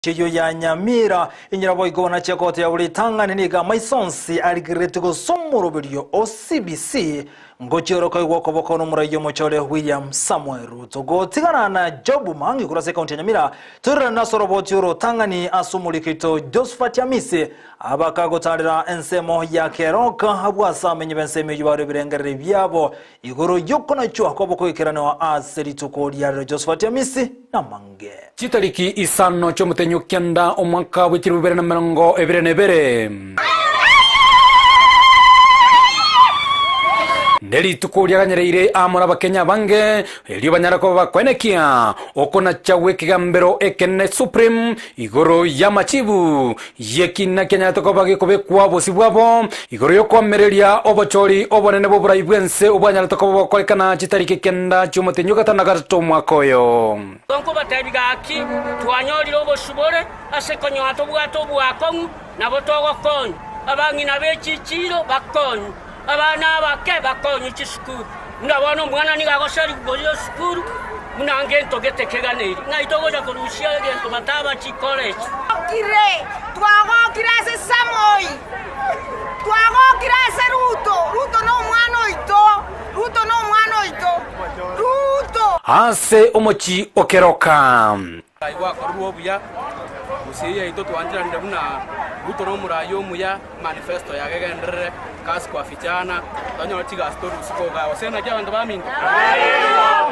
Chiyo ya Nyamira inyirabo igona chekote ya ulitangane niga maisonsi aligiretigo somuro video OCBC ngochiroko igwoko bokono murayo mochole William Samuel Ruto gotigana na Job Mangi kurase kaunti ya Nyamira turira nasoro botiro tangani asumulikito Josephat Yamise abakagotarira ensemo ya keroka habwasa menye bensemo yibare birengere byabo igoro yokona cyo akoboko ikirana wa aserituko ya Josephat Yamise na Mange Chitariki isano chomutenyo kyanda omwaka w'ikirubere na mirongo ebere nebere Neri tukuryaganyirire amura bakenya bange elio banyarako bakwenekia okona chawe kigambero ekene supreme igoro ya machibu yekina kenya tokobage kobekwa bosibwabo igoro yokomereria obochori obonene boburayi bwense obanyara tokobo kolekana chitariki kenda chumotenyo gatanagarto mwakoyo Tonko batebigaki twanyoliro boshubore asekonyo atobwato bwakongu nabotogokon abangina bechichiro bakon abana bake bakonyi chisukuru ndabona umwana nigagoshari kugoyo sukuru munangento getekeganeri ngaitogoja kurushia gento bataba chi college kire twago kirase Samoi twago kirase Ruto no mwana oito Ruto ase omochi okeroka Aiwa koruo buya usiye ito twanjira ndabuna Ruto no murayo muya manifesto ya gegendere kas kwa vijana tanyo tiga story sikoga wasena kya bantu bamingi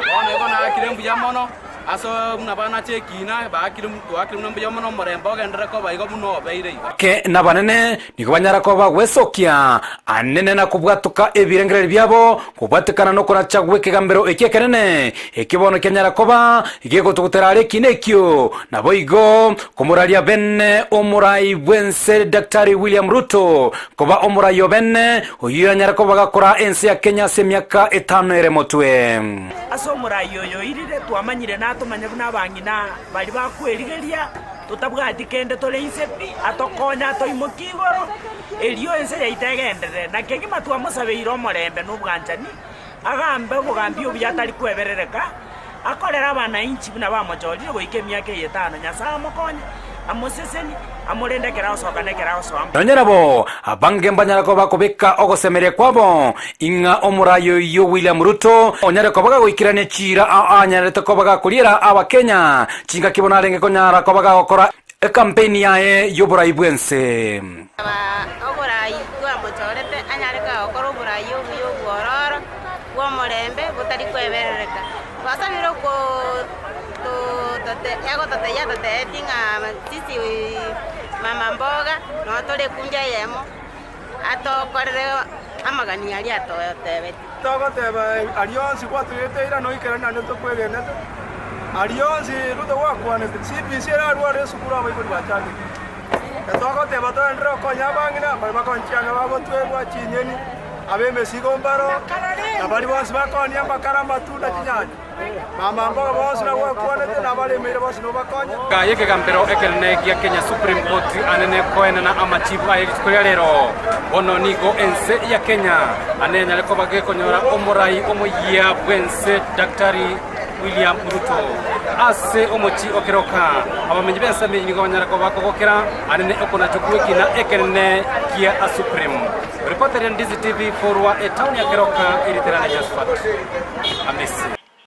bona igona kirembu ya mono aso munabana chekina bakiri mtu akiri mnambu ya mono morembo gendere ko baigo muno beire ke nabanene niko banyara ko bagwesokia anene na kubwatuka ebirengere byabo kubwatukana no kora chagwe kigambero ekekenene ekibono kenyara koba igego tukuterare kinekyo naboigo kumuralia benne omurai bwense Daktari William Ruto koba omurayo benne oyo nyara ko bagakora ensi ya Kenya se myaka 5 eremotwe aso omurayo yo irire twamanyire natumanye n'abangina bari bakwerigeria tutabwati kende tole insepi atokonya toimokigoro elio ense yaitegendere na kegima twamusabeiro omorembe n'ubwanjani agambe bugambi obyatari kweberereka akorera abana inchi buna bamochorire goike myaka 5 nyasaye mokonya amoseseni amurendekera osokanekera osomba nonyerabo abange mbanyara ko bakobeka ogosemere kwabo inga omurayo yo William Ruto onyare ko baga goikirane chira anyare to ko baga kulira abakenya chinga kibona renge ko nyara ko baga gokora campaign yae yoburai bwense oburai twamochorete anyare ka gokora oburai yo bwororo bwo morembe butari kweberereka basabiro ko sisi mama mboga no tole kunja yemo atokorere amagani ali atoyotebe togoteba alionsi kwatuyeteira no ikerana ndo kwegenete alionsi ruto wakwane CBC era ruare sukura baibuli bachage togoteba to ndro konya bangina bakonchianga babotwerwa chinyeni abeme sigombaro nabali bose bakonya bakara matunda chinyanya mama mboga bose na wakwane na bali mere bose no bakonya kaye ke gambero ekelne ya Kenya Supreme Court anene koena na amachibu ayitkoya lero bono nigo ense ya Kenya anenya leko bage konyora omurai omoyia bwense Daktari William Ruto ase omochi okeroka abamenye bensa menyi nigo banyara ko bakogokera anene okona chokweki na ekelne kia a Supreme reporter ya Ndizi TV forwa town ya Keroka iliterana Josephat Amesi